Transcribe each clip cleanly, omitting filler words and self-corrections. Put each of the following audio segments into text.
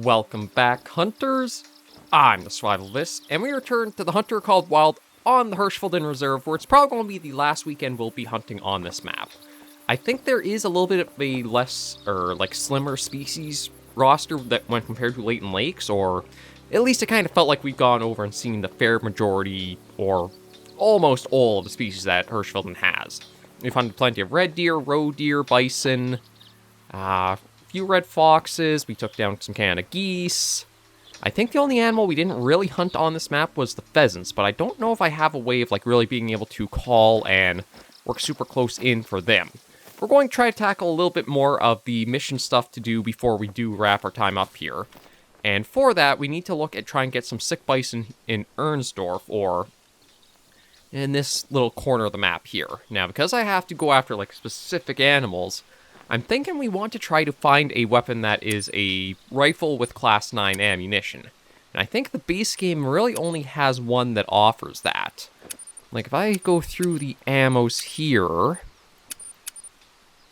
Welcome back, hunters. I'm the Survivalist, and we return to the Hunter called Wild on the Hirschfelden Reserve, where it's probably going to be the last weekend we'll be hunting on this map. I think there is a little bit of a less, slimmer species roster that when compared to Leighton Lakes, or at least it kind of felt like we've gone over and seen the fair majority, or almost all of the species that Hirschfelden has. We've hunted plenty of red deer, roe deer, bison, few red foxes, we took down some Canada geese. I think the only animal we didn't really hunt on this map was the pheasants, but I don't know if I have a way of really being able to call and work super close in for them. We're going to try to tackle a little bit more of the mission stuff to do before we do wrap our time up here. And for that, we need to look at trying to get some sick bison in Ernsdorf, or in this little corner of the map here. Now, because I have to go after specific animals, I'm thinking we want to try to find a weapon that is a rifle with class 9 ammunition. And I think the base game really only has one that offers that. If I go through the ammos here...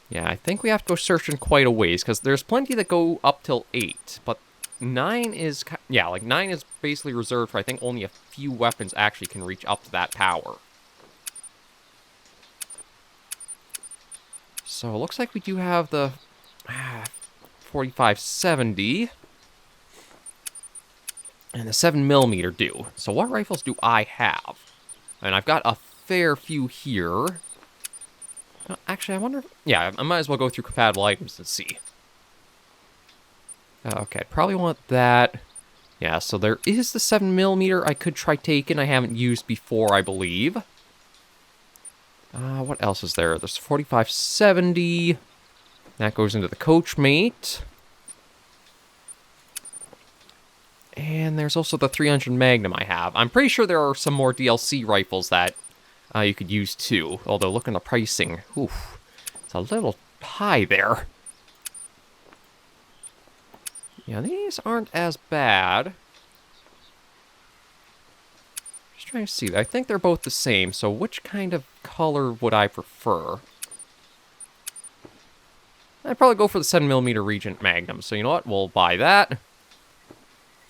Yeah, I think we have to go searching quite a ways, because there's plenty that go up till 8. But 9 is... Yeah, 9 is basically reserved for, I think, only a few weapons actually can reach up to that power. So, it looks like we do have the 4570 and the 7mm do. So, what rifles do I have? And I've got a fair few here. Actually, I wonder... Yeah, I might as well go through compatible items and see. Okay, I'd probably want that. Yeah, so there is the 7mm I could try taking. I haven't used before, I believe. What else is there? There's 4570. That goes into the Coachmate. And there's also the 300 Magnum I have. I'm pretty sure there are some more DLC rifles that you could use too. Although, look at the pricing. Oof. It's a little high there. Yeah, these aren't as bad. Trying to see. I think they're both the same, so which kind of color would I prefer? I'd probably go for the 7mm Regent Magnum, so you know what? We'll buy that.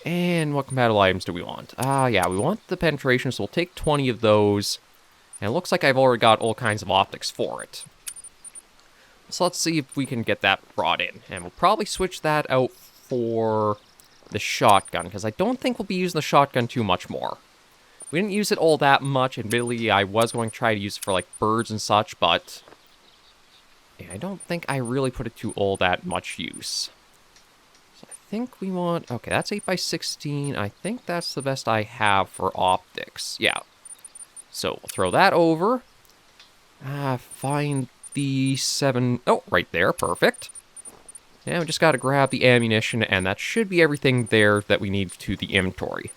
And what compatible items do we want? Yeah, we want the penetration, so we'll take 20 of those. And it looks like I've already got all kinds of optics for it. So let's see if we can get that brought in. And we'll probably switch that out for the shotgun, because I don't think we'll be using the shotgun too much more. We didn't use it all that much. Admittedly, I was going to try to use it for, birds and such, but... Yeah, I don't think I really put it to all that much use. So I think we want... Okay, that's 8x16. I think that's the best I have for optics. Yeah. So, we'll throw that over. Find the 7... Oh, right there. Perfect. Yeah, we just got to grab the ammunition, and that should be everything there that we need to the inventory.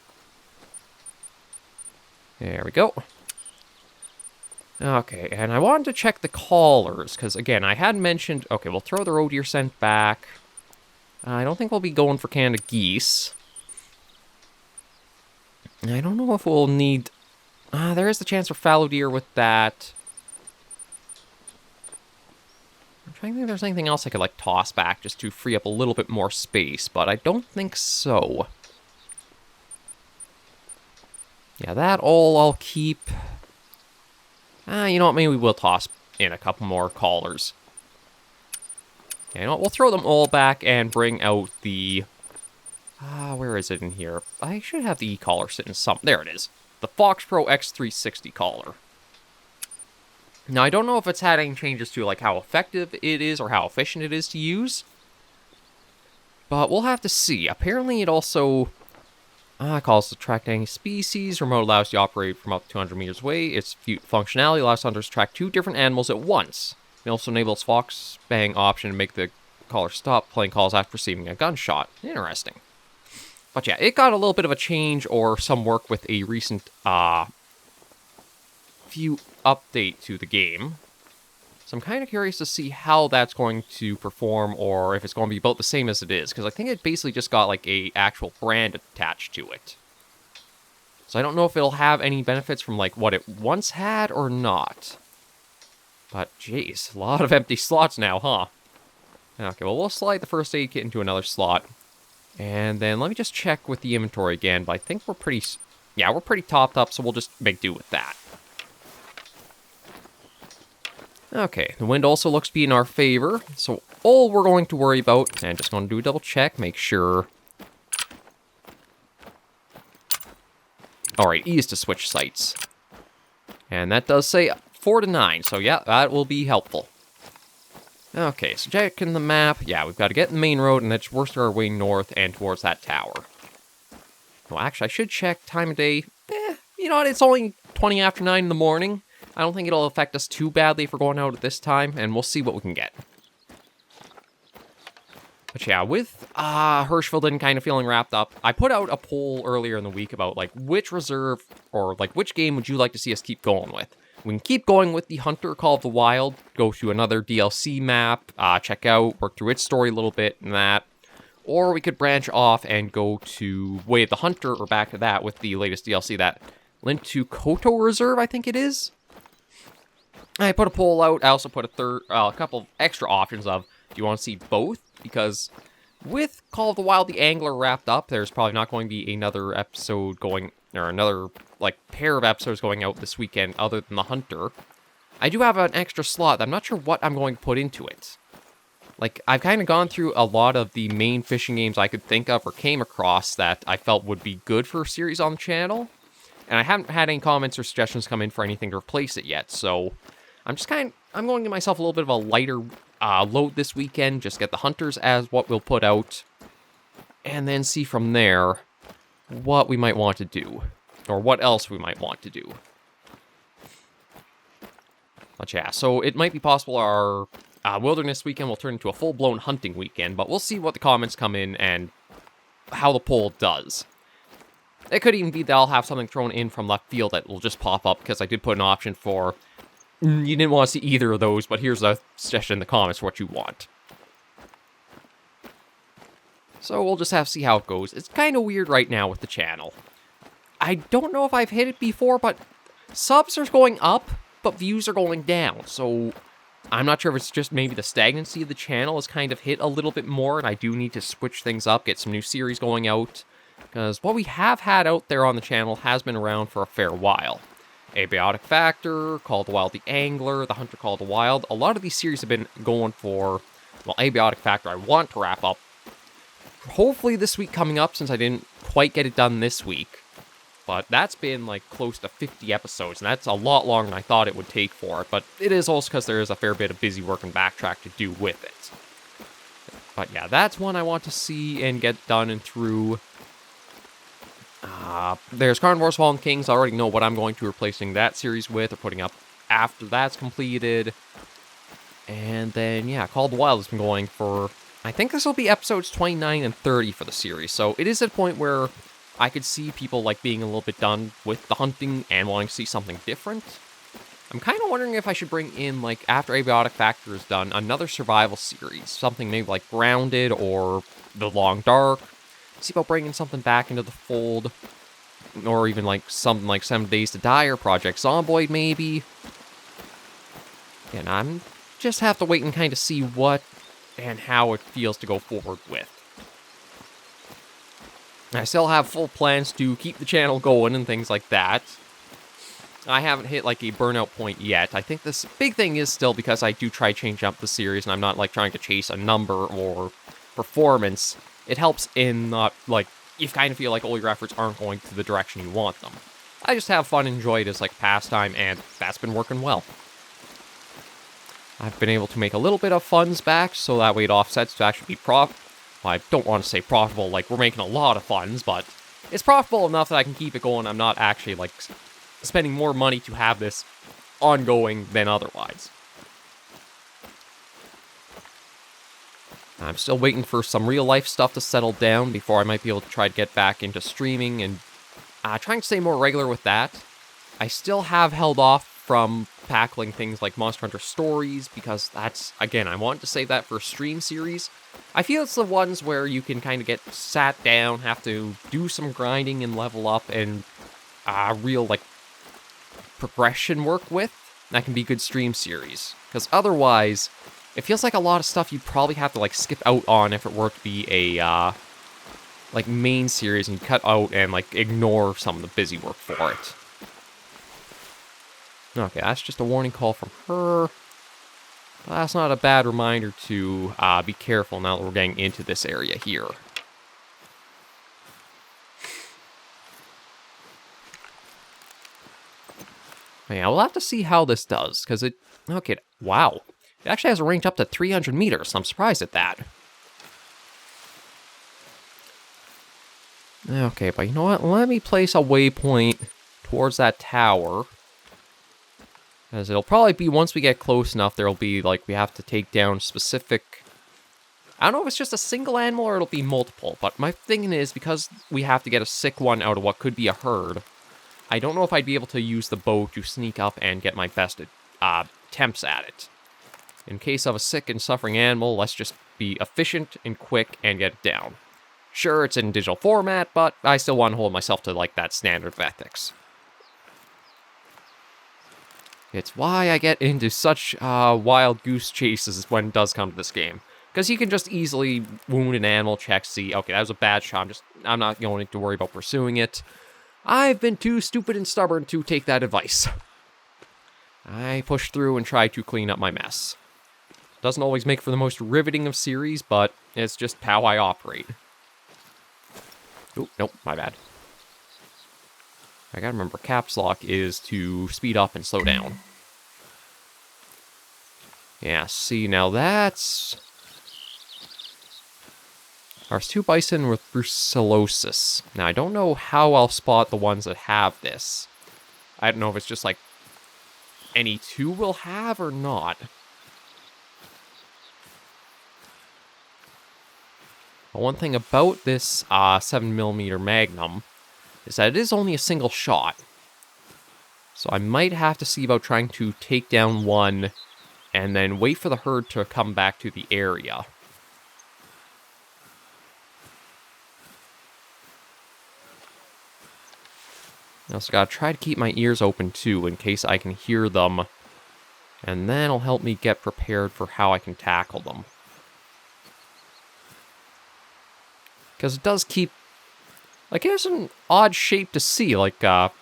There we go. Okay, and I wanted to check the callers, because, again, I had mentioned... Okay, we'll throw the roe deer scent back. I don't think we'll be going for Canada geese. I don't know if we'll need... there is the chance for fallow deer with that. I'm trying to think if there's anything else I could, toss back just to free up a little bit more space, but I don't think so. Yeah, that all I'll keep. You know what, maybe we will toss in a couple more callers. Yeah, you know what, we'll throw them all back and bring out the... where is it in here? I should have the E-collar sitting some... There it is. The Fox Pro X360 collar. Now, I don't know if it's had any changes to, how effective it is or how efficient it is to use. But we'll have to see. Apparently, it also... calls to track any species. Remote allows you to operate from up to 200 meters away. Its functionality allows hunters to track 2 different animals at once. It also enables Fox Bang option to make the caller stop playing calls after receiving a gunshot. Interesting. But yeah, it got a little bit of a change or some work with a recent few update to the game. So I'm kind of curious to see how that's going to perform, or if it's going to be about the same as it is, because I think it basically just got a actual brand attached to it. So I don't know if it'll have any benefits from what it once had or not. But jeez, a lot of empty slots now, huh? Okay, well we'll slide the first aid kit into another slot. And then let me just check with the inventory again, but I think we're pretty... Yeah, we're pretty topped up, so we'll just make do with that. Okay, the wind also looks to be in our favor, so all we're going to worry about, and just going to do a double check, make sure... Alright, E is to switch sites. And that does say 4 to 9, so yeah, that will be helpful. Okay, so checking the map, yeah, we've got to get in the main road, and then just work our way north and towards that tower. Well, actually, I should check time of day. You know what, it's only 20 after 9 in the morning. I don't think it'll affect us too badly if we're going out at this time, and we'll see what we can get. But yeah, with Hirschfelden kind of feeling wrapped up, I put out a poll earlier in the week about, like, which reserve, or, like, which game would you like to see us keep going with? We can keep going with the Hunter Call of the Wild, go to another DLC map, check out, work through its story a little bit and that. Or we could branch off and go to Way of the Hunter, or back to that with the latest DLC, that Link to Koto Reserve, I think it is. I put a poll out. I also put a couple of extra options of, do you want to see both? Because with Call of the Wild, the Angler wrapped up, there's probably not going to be another episode going, or another, like, pair of episodes going out this weekend other than the Hunter. I do have an extra slot. I'm not sure what I'm going to put into it. Like, I've kind of gone through a lot of the main fishing games I could think of or came across that I felt would be good for a series on the channel. And I haven't had any comments or suggestions come in for anything to replace it yet, so I'm going to give myself a little bit of a lighter load this weekend, just get the Hunters as what we'll put out, and then see from there what we might want to do, or what else we might want to do. But yeah, so it might be possible our Wilderness weekend will turn into a full-blown hunting weekend, but we'll see what the comments come in and how the poll does. It could even be that I'll have something thrown in from left field that will just pop up, because I did put an option for, you didn't want to see either of those, but here's a suggestion in the comments for what you want. So we'll just have to see how it goes. It's kind of weird right now with the channel. I don't know if I've hit it before, but subs are going up, but views are going down, so I'm not sure if it's just maybe the stagnancy of the channel has kind of hit a little bit more, and I do need to switch things up, get some new series going out, because what we have had out there on the channel has been around for a fair while. Abiotic Factor, Call of the Wild the Angler, the Hunter Call of the Wild, a lot of these series have been going for, well, Abiotic Factor I want to wrap up, hopefully this week coming up, since I didn't quite get it done this week. But that's been, like, close to 50 episodes, and that's a lot longer than I thought it would take for it. But it is also because there is a fair bit of busy work and backtrack to do with it. But yeah, that's one I want to see and get done and through. There's Carnivore's Fallen Kings. I already know what I'm going to be replacing that series with, or putting up after that's completed. And then, yeah, Call of the Wild has been going for, I think this will be episodes 29 and 30 for the series. So it is at a point where I could see people, like, being a little bit done with the hunting and wanting to see something different. I'm kind of wondering if I should bring in, like, after Abiotic Factor is done, another survival series. Something maybe like Grounded or The Long Dark. See about bringing something back into the fold. Or even, like, something like 7 Days to Die or Project Zomboid, maybe. And I'm just have to wait and kind of see what and how it feels to go forward with. I still have full plans to keep the channel going and things like that. I haven't hit, like, a burnout point yet. I think this big thing is still because I do try changing up the series, and I'm not, like, trying to chase a number or performance. It helps in not, like, you kind of feel like all your efforts aren't going to the direction you want them. I just have fun and enjoy it as, like, pastime, and that's been working well. I've been able to make a little bit of funds back, so that way it offsets to actually be well, I don't want to say profitable, like, we're making a lot of funds, but it's profitable enough that I can keep it going. I'm not actually, like, spending more money to have this ongoing than otherwise. I'm still waiting for some real-life stuff to settle down before I might be able to try to get back into streaming and trying to stay more regular with that. I still have held off from tackling things like Monster Hunter Stories, because that's, again, I want to save that for a stream series. I feel it's the ones where you can kind of get sat down, have to do some grinding and level up, and real, like, progression work with. That can be good stream series. Because otherwise, it feels like a lot of stuff you'd probably have to, like, skip out on if it were to be a like, main series and cut out and, like, ignore some of the busy work for it. Okay, that's just a warning call from her. But that's not a bad reminder to be careful now that we're getting into this area here. Yeah, we'll have to see how this does, because it... Okay, wow. It actually has a range up to 300 meters. I'm surprised at that. Okay, but you know what? Let me place a waypoint towards that tower. As it'll probably be, once we get close enough, there'll be, like, we have to take down specific... I don't know if it's just a single animal or it'll be multiple, but my thinking is, because we have to get a sick one out of what could be a herd, I don't know if I'd be able to use the bow to sneak up and get my best attempts at it. In case of a sick and suffering animal, let's just be efficient and quick and get it down. Sure, it's in digital format, but I still want to hold myself to, like, that standard of ethics. It's why I get into such wild goose chases when it does come to this game. Because you can just easily wound an animal, check, see, okay, that was a bad shot, I'm not going to worry about pursuing it. I've been too stupid and stubborn to take that advice. I push through and try to clean up my mess. Doesn't always make for the most riveting of series, but it's just how I operate. Oh, nope, my bad. I gotta remember, caps lock is to speed up and slow down. Yeah, see, now that's... There's 2 bison with brucellosis. Now, I don't know how I'll spot the ones that have this. I don't know if it's just, like, any 2 will have or not. But one thing about this 7mm Magnum is that it is only a single shot. So I might have to see about trying to take down one and then wait for the herd to come back to the area. I also gotta try to keep my ears open too, in case I can hear them. And that'll help me get prepared for how I can tackle them. Because it does keep... Like, it's an odd shape to see, like, how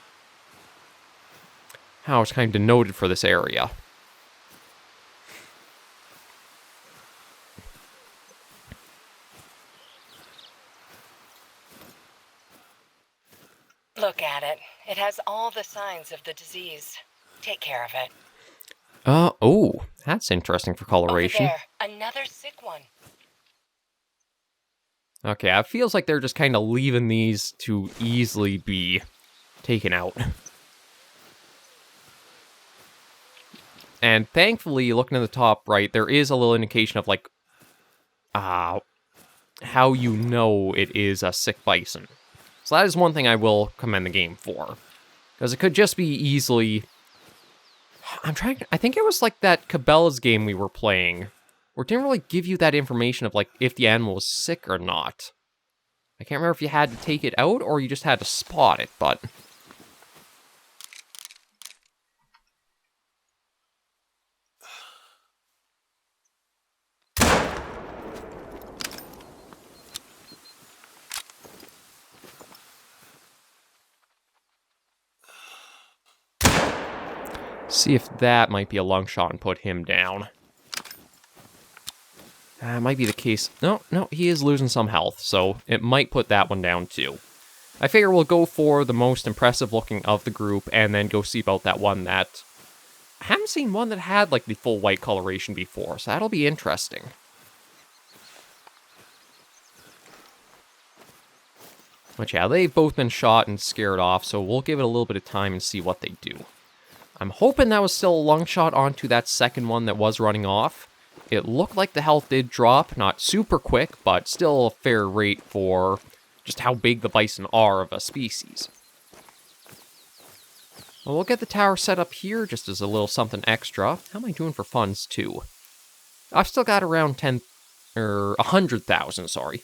it's kind of denoted for this area. Look at it. It has all the signs of the disease. Take care of it. Oh, that's interesting for coloration. Over there, another sick one. Okay, it feels like they're just kind of leaving these to easily be taken out. And thankfully, looking at the top right, there is a little indication of, like, how you know it is a sick bison. So that is one thing I will commend the game for. Because it could just be easily... I think it was like that Cabela's game we were playing, where it didn't really give you that information of, like, if the animal was sick or not. I can't remember if you had to take it out or you just had to spot it, but... See if that might be a lung shot and put him down. Might be the case. No, he is losing some health, so it might put that one down too. I figure we'll go for the most impressive looking of the group, and then go see about that one that... I haven't seen one that had, like, the full white coloration before, so that'll be interesting. But yeah, they've both been shot and scared off, so we'll give it a little bit of time and see what they do. I'm hoping that was still a lung shot onto that second one that was running off. It looked like the health did drop, not super quick, but still a fair rate for just how big the bison are of a species. Well, we'll get the tower set up here, just as a little something extra. How am I doing for funds, too? I've still got around 100,000, sorry.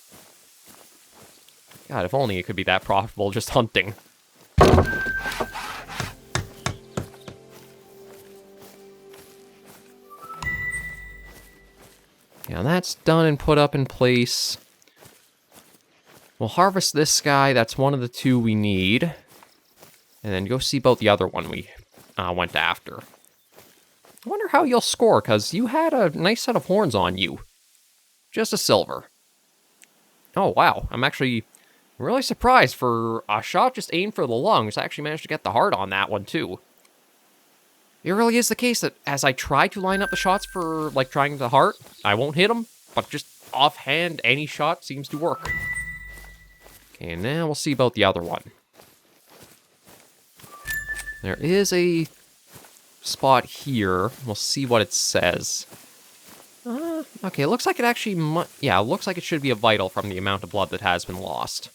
God, if only it could be that profitable just hunting. Yeah, that's done and put up in place. We'll harvest this guy. That's one of the two we need. And then go see about the other one we went after. I wonder how you'll score, because you had a nice set of horns on you. Just a silver. Oh, wow. I'm actually really surprised. For a shot just aimed for the lungs, I actually managed to get the heart on that one, too. It really is the case that as I try to line up the shots for, like, trying the heart, I won't hit them, but just offhand, any shot seems to work. Okay, and now we'll see about the other one. There is a spot here. We'll see what it says. Okay, it looks like it actually yeah, it looks like it should be a vital from the amount of blood that has been lost.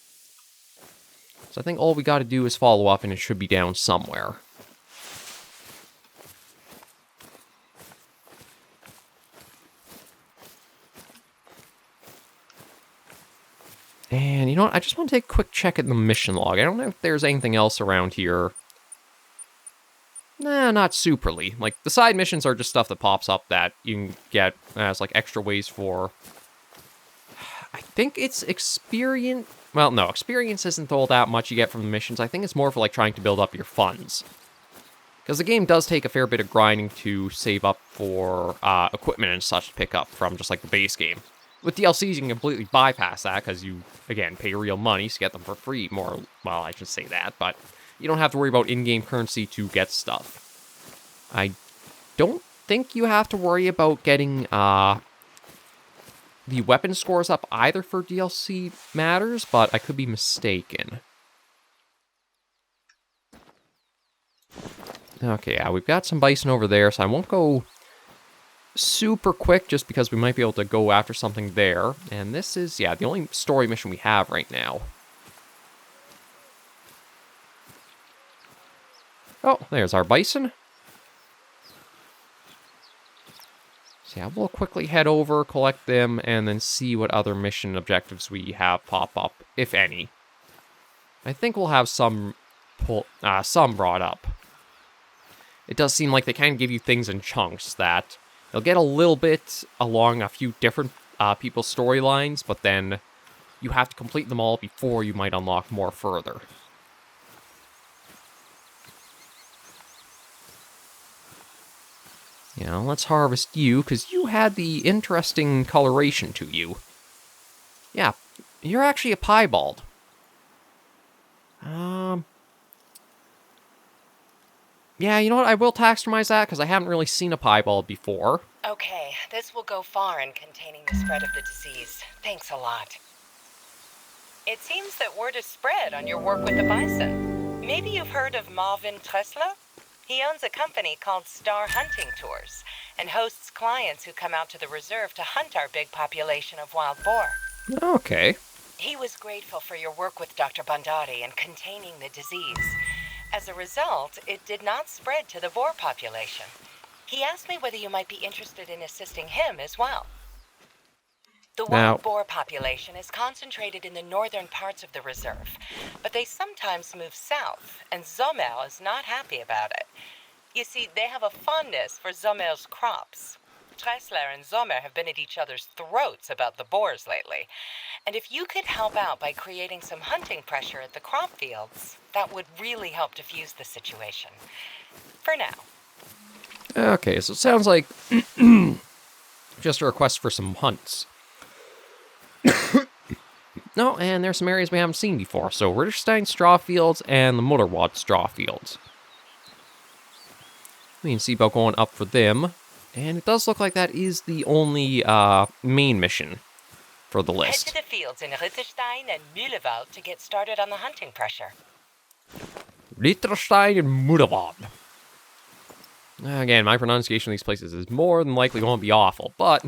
So I think all we gotta do is follow up and it should be down somewhere. And you know what? I just want to take a quick check at the mission log. I don't know if there's anything else around here. Nah, not superly. Like, the side missions are just stuff that pops up that you can get as, like, extra ways for... I think it's experience... Well, no, experience isn't all that much you get from the missions. I think it's more for, like, trying to build up your funds. Because the game does take a fair bit of grinding to save up for equipment and such to pick up from just, like, the base game. With DLCs, you can completely bypass that, because you, again, pay real money to get them for free. Well, I should say that, but... You don't have to worry about in-game currency to get stuff. I don't think you have to worry about getting the weapon scores up either for DLC matters, but I could be mistaken. Okay, yeah, we've got some bison over there, so I won't go super quick just because we might be able to go after something there. And this is, yeah, the only story mission we have right now. Oh, there's our bison. So yeah, we'll quickly head over, collect them, and then see what other mission objectives we have pop up, if any. I think we'll have some brought up. It does seem like they kind of give you things in chunks that they'll get a little bit along a few different people's storylines, but then you have to complete them all before you might unlock more further. Yeah, let's harvest you, because you had the interesting coloration to you. Yeah, you're actually a piebald. Yeah, you know what? I will taxonomize that, because I haven't really seen a piebald before. Okay, this will go far in containing the spread of the disease. Thanks a lot. It seems that word is spread on your work with the bison. Maybe you've heard of Marvin Tressler? He owns a company called Star Hunting Tours and hosts clients who come out to the reserve to hunt our big population of wild boar. Okay. He was grateful for your work with Dr. Bandari in containing the disease. As a result, it did not spread to the boar population. He asked me whether you might be interested in assisting him as well. The wild boar population is concentrated in the northern parts of the reserve, but they sometimes move south, and Zomel is not happy about it. You see, they have a fondness for Zomel's crops. Tressler and Zomer have been at each other's throats about the boars lately, and if you could help out by creating some hunting pressure at the crop fields, that would really help diffuse the situation. For now. Okay, so it sounds like just a request for some hunts. No, and there's some areas we haven't seen before. So Ritterstein straw fields and the Mutterwad straw fields. We can see about going up for them. And it does look like that is the only main mission for the list. Head to the fields in Ritterstein and Mühlewald to get started on the hunting pressure. Ritterstein and Mutterwad. Again, my pronunciation of these places is more than likely going to be awful, but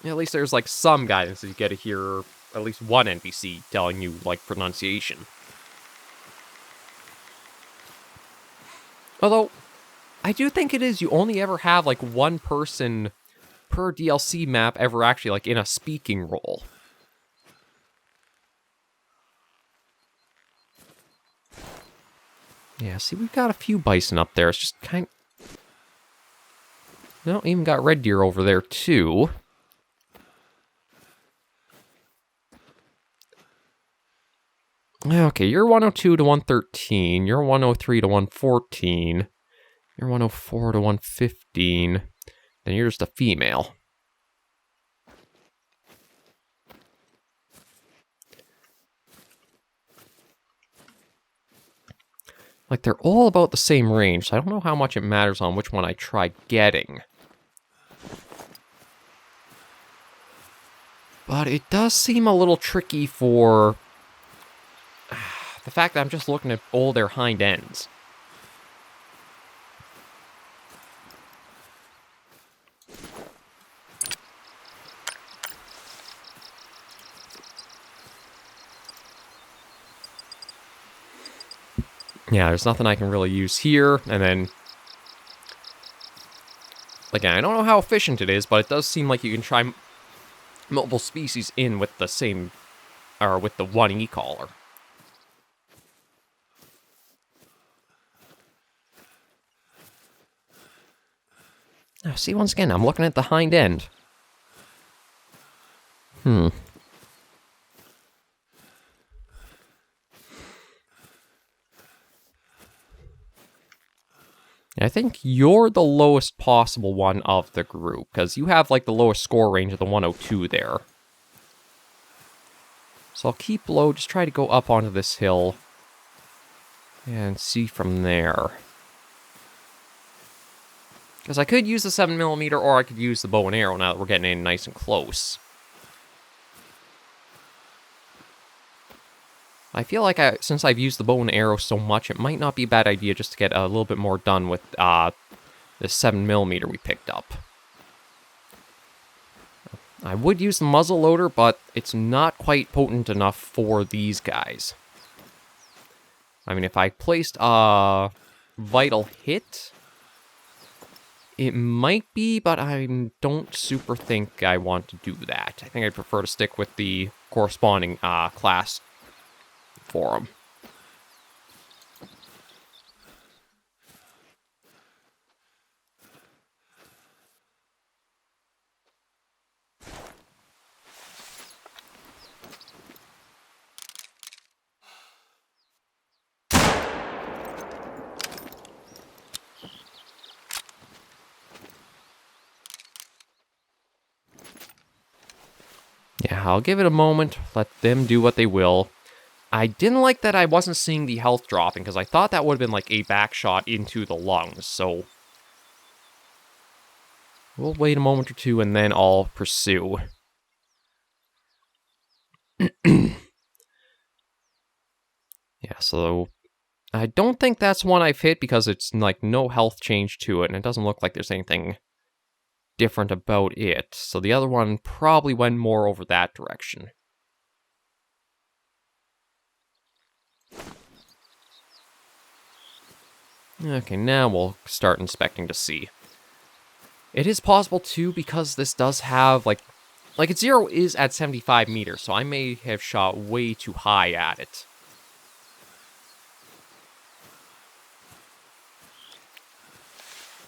at least there's like some guidance that you get to hear at least one NPC telling you, like, pronunciation. Although, I do think it is you only ever have, like, one person per DLC map ever actually, like, in a speaking role. Yeah, see, we've got a few bison up there. It's just kind of... No, even got red deer over there, too. Okay, you're 102 to 113. You're 103 to 114. You're 104 to 115. Then you're just a female. Like, they're all about the same range, so I don't know how much it matters on which one I try getting. But it does seem a little tricky for the fact that I'm just looking at all their hind ends. Yeah, there's nothing I can really use here, and then... Again, I don't know how efficient it is, but it does seem like you can try multiple species in with the same... or with the one e-collar. Now, see, once again, I'm looking at the hind end. I think you're the lowest possible one of the group, because you have, like, the lowest score range of the 102 there. So I'll keep low, just try to go up onto this hill, and see from there. Because I could use the 7mm, or I could use the bow and arrow now that we're getting in nice and close. I feel like since I've used the bow and arrow so much, it might not be a bad idea just to get a little bit more done with the 7mm we picked up. I would use the muzzle loader, but it's not quite potent enough for these guys. I mean, if I placed a vital hit, it might be, but I don't super think I want to do that. I think I'd prefer to stick with the corresponding class for them. Yeah, I'll give it a moment, let them do what they will. I didn't like that I wasn't seeing the health dropping, because I thought that would have been like a back shot into the lungs, so... We'll wait a moment or two, and then I'll pursue. Yeah, so... I don't think that's one I've hit, because it's, like, no health change to it, and it doesn't look like there's anything different about it. So the other one probably went more over that direction. Okay, now we'll start inspecting to see. It is possible, too, because this does have, like its zero is at 75 meters, so I may have shot way too high at it.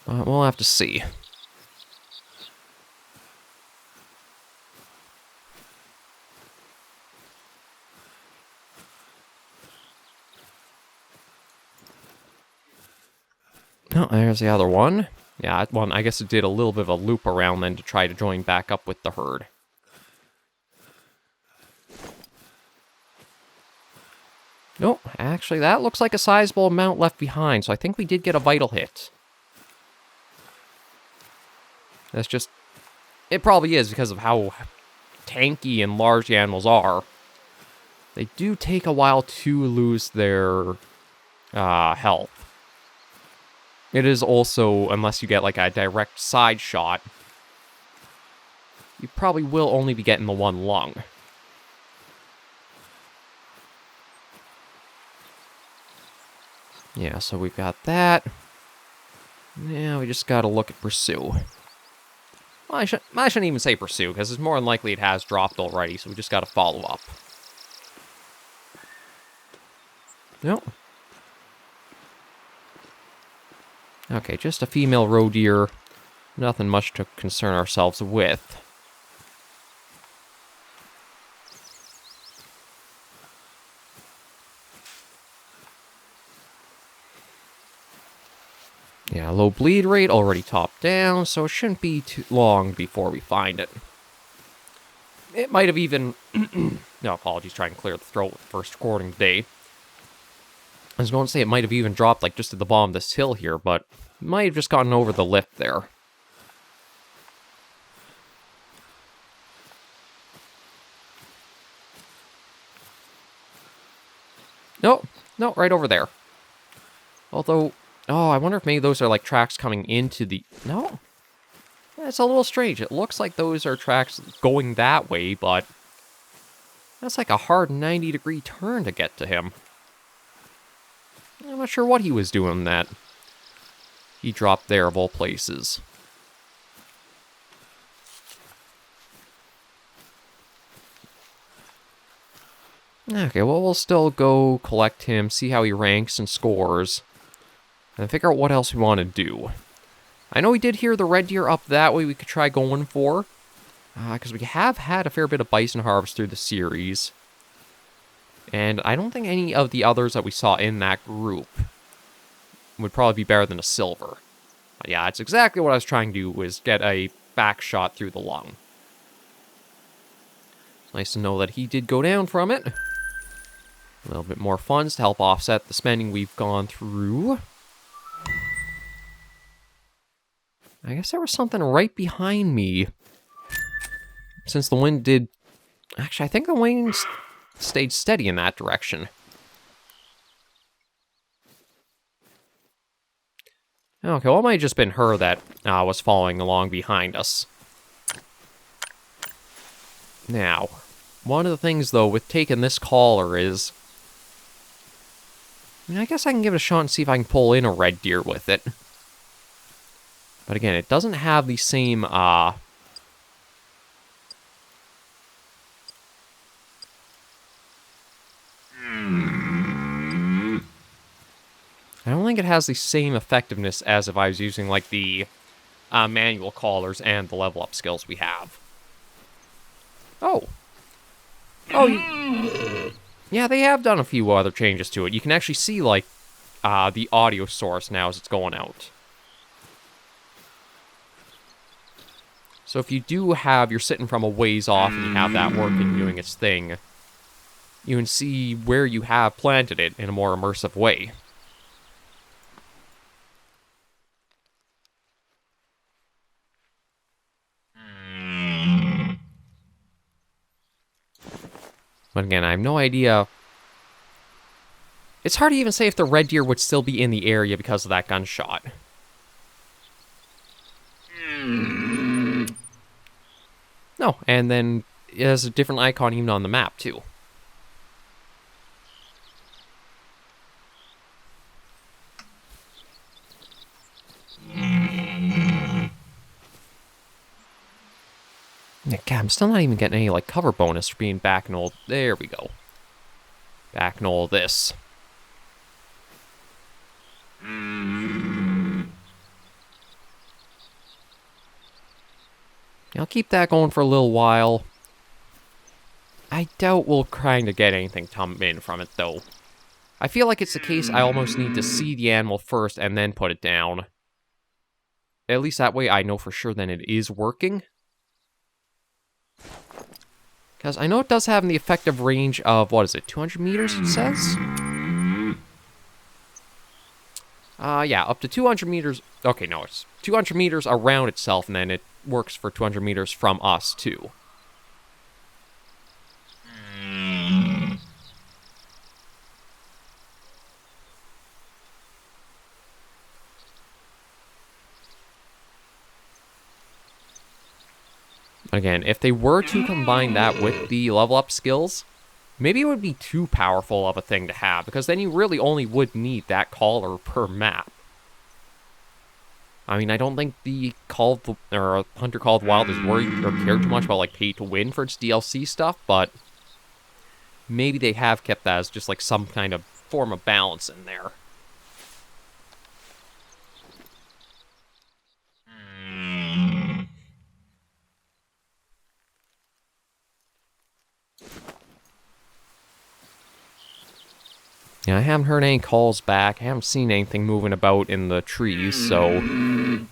We'll have to see. Oh, there's the other one. Yeah, that one, I guess it did a little bit of a loop around then to try to join back up with the herd. No, actually, that looks like a sizable amount left behind, so I think we did get a vital hit. That's just... It probably is because of how tanky and large the animals are. They do take a while to lose their health. It is also, unless you get like a direct side shot, you probably will only be getting the one lung. Yeah, so we've got that. Now we just gotta look at pursue. Well, I shouldn't even say pursue, because it's more than likely it has dropped already, so we just gotta follow up. Nope. Okay, just a female roe deer. Nothing much to concern ourselves with. Low bleed rate already topped down, so it shouldn't be too long before we find it. It might have even... no, apologies, trying to clear the throat with the first recording today. I was going to say it might have even dropped, like, just at the bottom of this hill here, but it might have just gotten over the lip there. Nope, no, right over there. Although, oh, I wonder if maybe those are, like, tracks coming into the... No? That's a little strange. It looks like those are tracks going that way, but... That's like a hard 90-degree turn to get to him. I'm not sure what he was doing that. He dropped there, of all places. Okay, well, we'll still go collect him, see how he ranks and scores, and figure out what else we want to do. I know we did hear the red deer up that way we could try going for, because we have had a fair bit of bison harvest through the series, and I don't think any of the others that we saw in that group would probably be better than a silver. But yeah, it's exactly what I was trying to do, was get a back shot through the lung. It's nice to know that he did go down from it. A little bit more funds to help offset the spending we've gone through. I guess there was something right behind me. Since the wind did... Actually, I think the wind stayed steady in that direction. Okay, well, it might have just been her that was following along behind us. Now, one of the things, though, with taking this collar is... I mean, I guess I can give it a shot and see if I can pull in a red deer with it. But again, it doesn't have the same, I don't think it has the same effectiveness as if I was using, like, the manual collars and the level up skills we have. Oh. Oh, yeah, they have done a few other changes to it. You can actually see, like, the audio source now as it's going out. So if you do have, you're sitting from a ways off and you have that working, doing its thing, you can see where you have planted it in a more immersive way. But again, I have no idea. It's hard to even say if the red deer would still be in the area because of that gunshot. No, and then it has a different icon even on the map, too. Yeah, God, I'm still not even getting any, like, cover bonus for being back in old... There we go. Back in all this. I'll keep that going for a little while. I doubt we'll kind of get anything come in from it, though. I feel like it's the case I almost need to see the animal first and then put it down. At least that way I know for sure then it is working. Because I know it does have the effective range of, what is it, 200 meters, it says? Yeah, up to 200 meters. Okay, no, it's 200 meters around itself, and then it works for 200 meters from us, too. Again, if they were to combine that with the level up skills, maybe it would be too powerful of a thing to have, because then you really only would need that collar per map. I mean, I don't think the Hunter Called Wild is worried or cared too much about, like, pay to win for its DLC stuff, but maybe they have kept that as just, like, some kind of form of balance in there. Yeah, I haven't heard any calls back. I haven't seen anything moving about in the trees, so I'm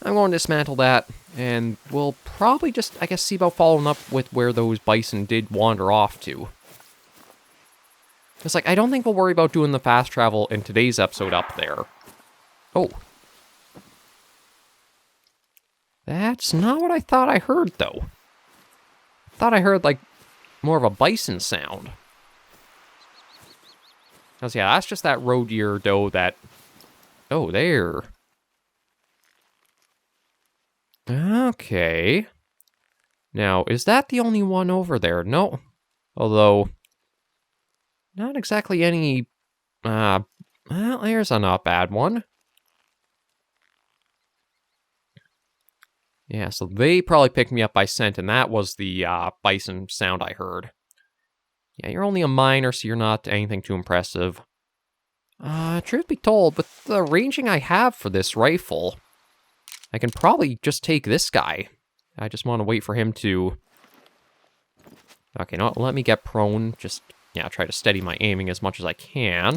going to dismantle that, and we'll probably just, I guess, see about following up with where those bison did wander off to. It's like, I don't think we'll worry about doing the fast travel in today's episode up there. Oh. That's not what I thought I heard, though. I thought I heard, like, more of a bison sound. Because, yeah, that's just that roe deer doe that... Oh, there. Okay. Now, is that the only one over there? No. Although, not exactly any... well, there's a not bad one. Yeah, so they probably picked me up by scent, and that was the bison sound I heard. Yeah, you're only a minor, so you're not anything too impressive. Truth be told, with the ranging I have for this rifle, I can probably just take this guy. I just want to wait for him to... Okay, no, let me get prone. Just, yeah, try to steady my aiming as much as I can.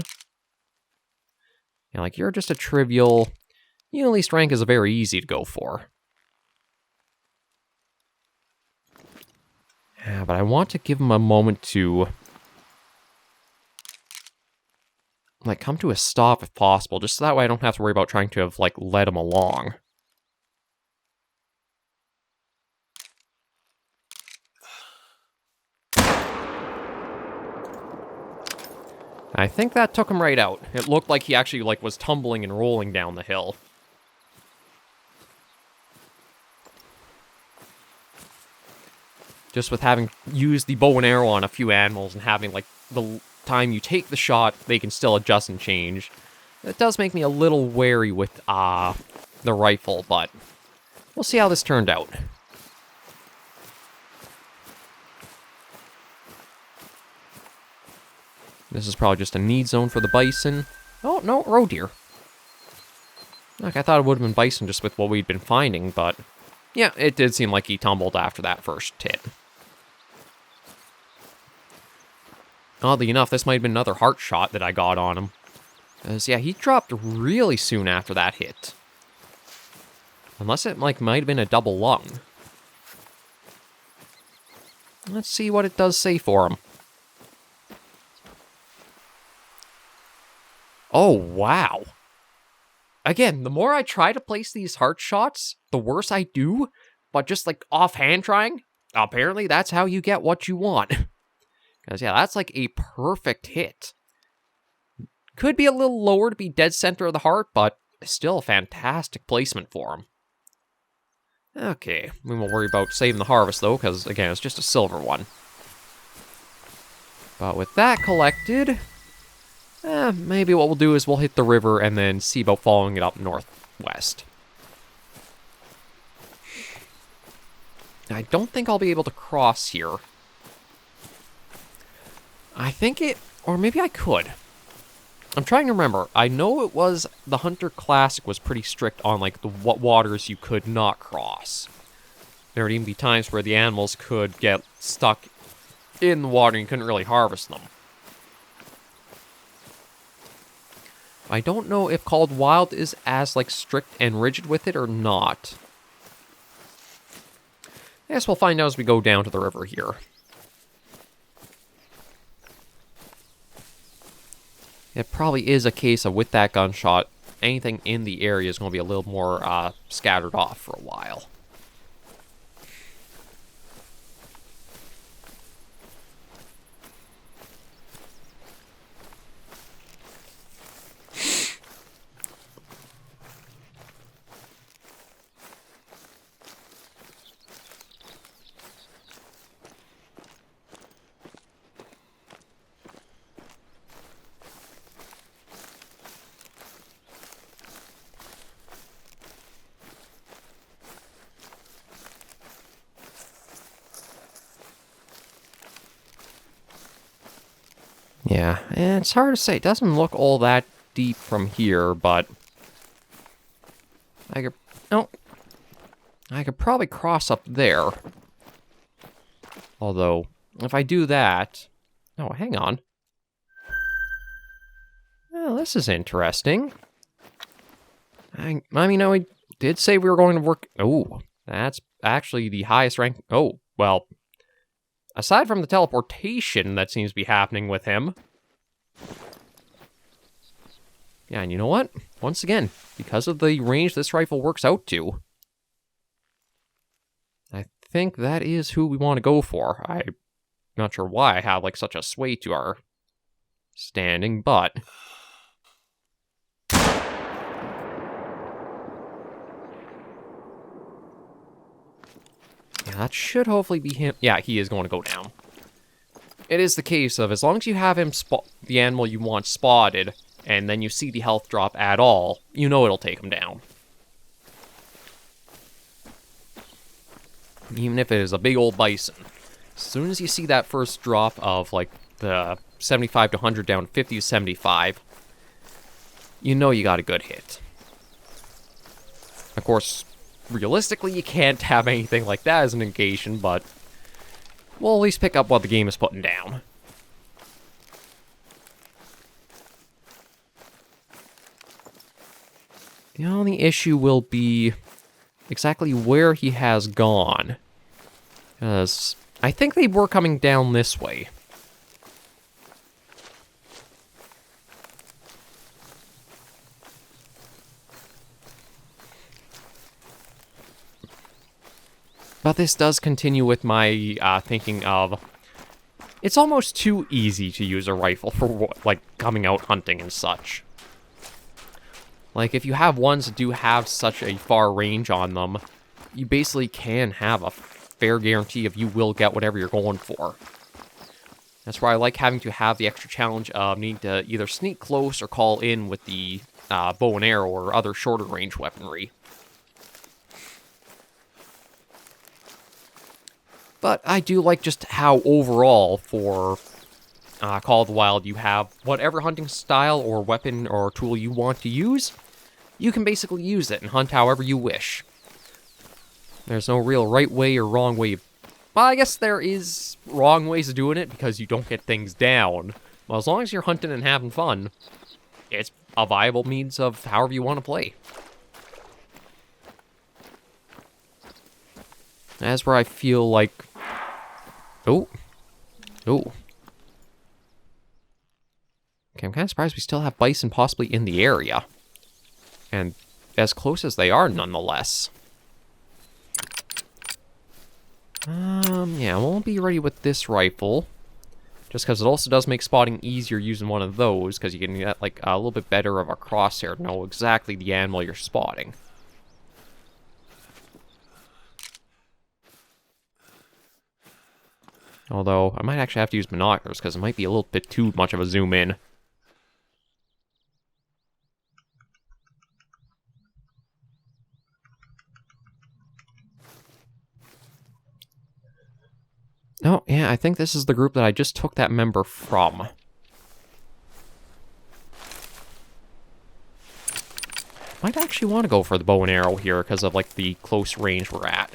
Yeah, like, you're just a trivial... You at least rank is very easy to go for. Yeah, but I want to give him a moment to... like, come to a stop if possible, just so that way I don't have to worry about trying to have, like, led him along. I think that took him right out. It looked like he actually, like, was tumbling and rolling down the hill. Just with having used the bow and arrow on a few animals and having, like, the time you take the shot, they can still adjust and change. It does make me a little wary with, the rifle, but we'll see how this turned out. This is probably just a need zone for the bison. Oh, no, roe deer. Like, I thought it would have been bison just with what we'd been finding, but... yeah, it did seem like he tumbled after that first hit. Oddly enough, this might have been another heart shot that I got on him. Because, yeah, he dropped really soon after that hit. Unless it, like, might have been a double lung. Let's see what it does say for him. Oh, wow. Again, the more I try to place these heart shots, the worse I do. But just, like, offhand trying, apparently that's how you get what you want. Because, yeah, that's like a perfect hit. Could be a little lower to be dead center of the heart, but still a fantastic placement for him. Okay, we won't worry about saving the harvest, though, because, again, it's just a silver one. But with that collected, maybe what we'll do is we'll hit the river and then see about following it up northwest. I don't think I'll be able to cross here. I think it... or maybe I could. I'm trying to remember. I know it was... the Hunter Classic was pretty strict on, like, what waters you could not cross. There would even be times where the animals could get stuck in the water and you couldn't really harvest them. I don't know if Called Wild is as, like, strict and rigid with it or not. I guess we'll find out as we go down to the river here. It probably is a case of, with that gunshot, anything in the area is going to be a little more scattered off for a while. Yeah, it's hard to say. It doesn't look all that deep from here, but I could... oh, I could probably cross up there. Although, if I do that... Oh, hang on. Well, this is interesting. I mean, we did say we were going to work... Oh, that's actually the highest rank... Oh, well... Aside from the teleportation that seems to be happening with him... Yeah, and you know what? Once again, because of the range this rifle works out to, I think that is who we want to go for. I'm not sure why I have, like, such a sway to our standing, but... Yeah, that should hopefully be him. Yeah, he is going to go down. It is the case of, as long as you have him the animal you want spotted, and then you see the health drop at all, you know it'll take him down. Even if it is a big old bison. As soon as you see that first drop of, like, the 75 to 100 down 50 to 75, you know you got a good hit. Of course, realistically, you can't have anything like that as a negation, but we'll at least pick up what the game is putting down. The only issue will be exactly where he has gone. Because I think they were coming down this way. But this does continue with my thinking of... It's almost too easy to use a rifle for, like, coming out hunting and such. Like, if you have ones that do have such a far range on them, you basically can have a fair guarantee of you will get whatever you're going for. That's why I like having to have the extra challenge of needing to either sneak close or call in with the bow and arrow or other shorter range weaponry. But I do like just how overall for Call of the Wild you have whatever hunting style or weapon or tool you want to use, you can basically use it and hunt however you wish. There's no real right way or wrong way. Well, I guess there is wrong ways of doing it because you don't get things down. Well, as long as you're hunting and having fun, it's a viable means of however you want to play. That's where I feel like... Oh. Okay, I'm kind of surprised we still have bison possibly in the area. And as close as they are, nonetheless. Yeah, I won't be ready with this rifle. Just because it also does make spotting easier using one of those, because you can get, like, a little bit better of a crosshair to know exactly the animal you're spotting. Although, I might actually have to use binoculars, because it might be a little bit too much of a zoom in. Oh, yeah, I think this is the group that I just took that member from. Might actually want to go for the bow and arrow here, because of, like, the close range we're at.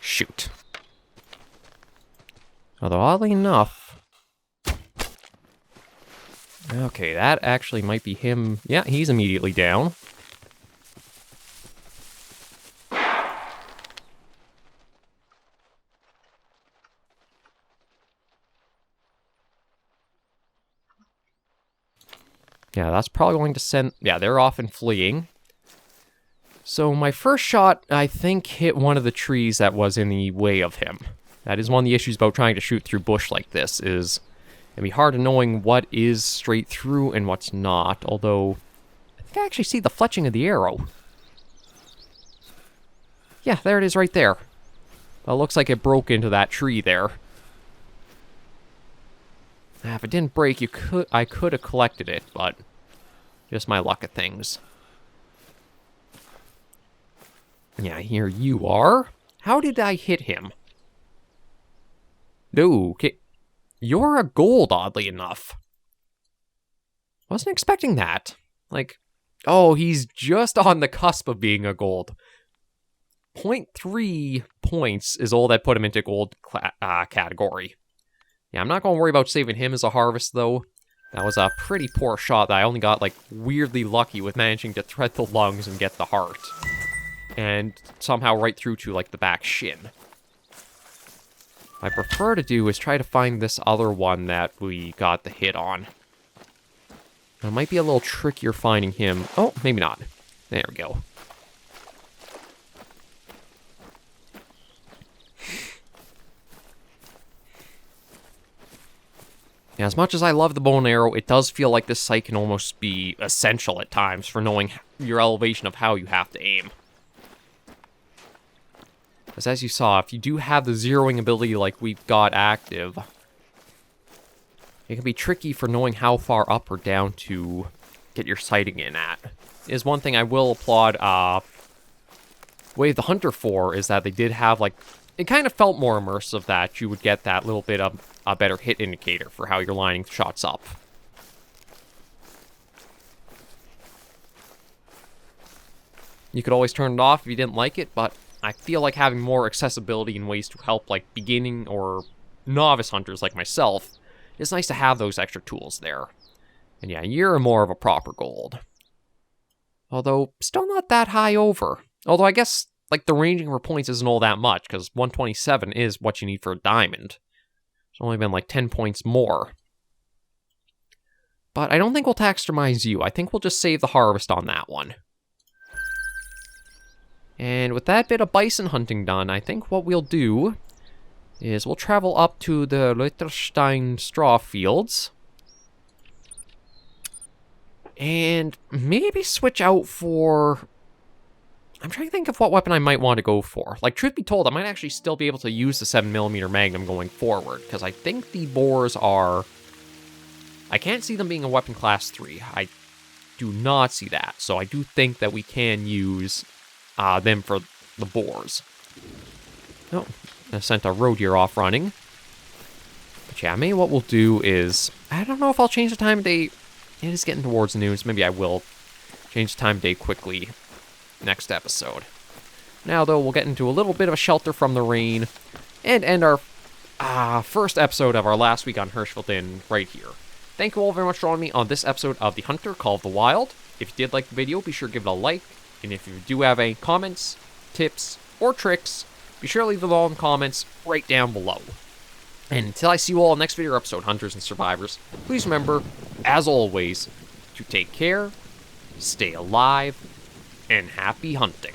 Shoot. Although, oddly enough... Okay, that actually might be him. Yeah, he's immediately down. Yeah, that's probably going to send... Yeah, they're off and fleeing. So my first shot, I think, hit one of the trees that was in the way of him. That is one of the issues about trying to shoot through bush like this, is it'd be hard to knowing what is straight through and what's not, although I think I actually see the fletching of the arrow. Yeah, there it is right there. Well, it looks like it broke into that tree there. If it didn't break, I could have collected it, but just my luck of things. Yeah, here you are. How did I hit him? No, you're a gold, oddly enough. Wasn't expecting that. Like, oh, he's just on the cusp of being a gold. 0.3 points is all that put him into gold category. Yeah, I'm not going to worry about saving him as a harvest, though. That was a pretty poor shot that I only got, like, weirdly lucky with managing to thread the lungs and get the heart. And somehow right through to, like, the back shin. What I prefer to do is try to find this other one that we got the hit on. It might be a little trickier finding him. Oh, maybe not. There we go. Yeah, as much as I love the bow and arrow, it does feel like this sight can almost be essential at times for knowing your elevation of how you have to aim. Because as you saw, if you do have the zeroing ability like we've got active, it can be tricky for knowing how far up or down to get your sighting in at. Is one thing I will applaud Wave the Hunter for, is that they did have, like, it kind of felt more immersive that you would get that little bit of a better hit indicator for how you're lining shots up. You could always turn it off if you didn't like it, but I feel like having more accessibility and ways to help, like, beginning or novice hunters like myself, it's nice to have those extra tools there. And yeah, you're more of a proper gold. Although, still not that high over. Although I guess, like, the ranging for points isn't all that much, because 127 is what you need for a diamond. It's only been like 10 points more. But I don't think we'll taxdermize you. I think we'll just save the harvest on that one. And with that bit of bison hunting done, I think what we'll do is we'll travel up to the Liechtenstein straw fields. And maybe switch out for... I'm trying to think of what weapon I might want to go for. Like, truth be told, I might actually still be able to use the 7mm Magnum going forward, because I think the boars are... I can't see them being a weapon class 3. I do not see that, so I do think that we can use them for the boars. Oh, I sent a road deer off running. But yeah, maybe what we'll do is... I don't know if I'll change the time of day. It is getting towards noon, so maybe I will change the time of day quickly next episode. Now, though, we'll get into a little bit of a shelter from the rain and end our first episode of our last week on Hirschfelden right here. Thank you all very much for joining me on this episode of The Hunter Call of the Wild. If you did like the video, be sure to give it a like. And if you do have any comments, tips, or tricks, be sure to leave them all in the comments right down below. And until I see you all in the next video episode, Hunters and Survivors, please remember, as always, to take care, stay alive, and happy hunting.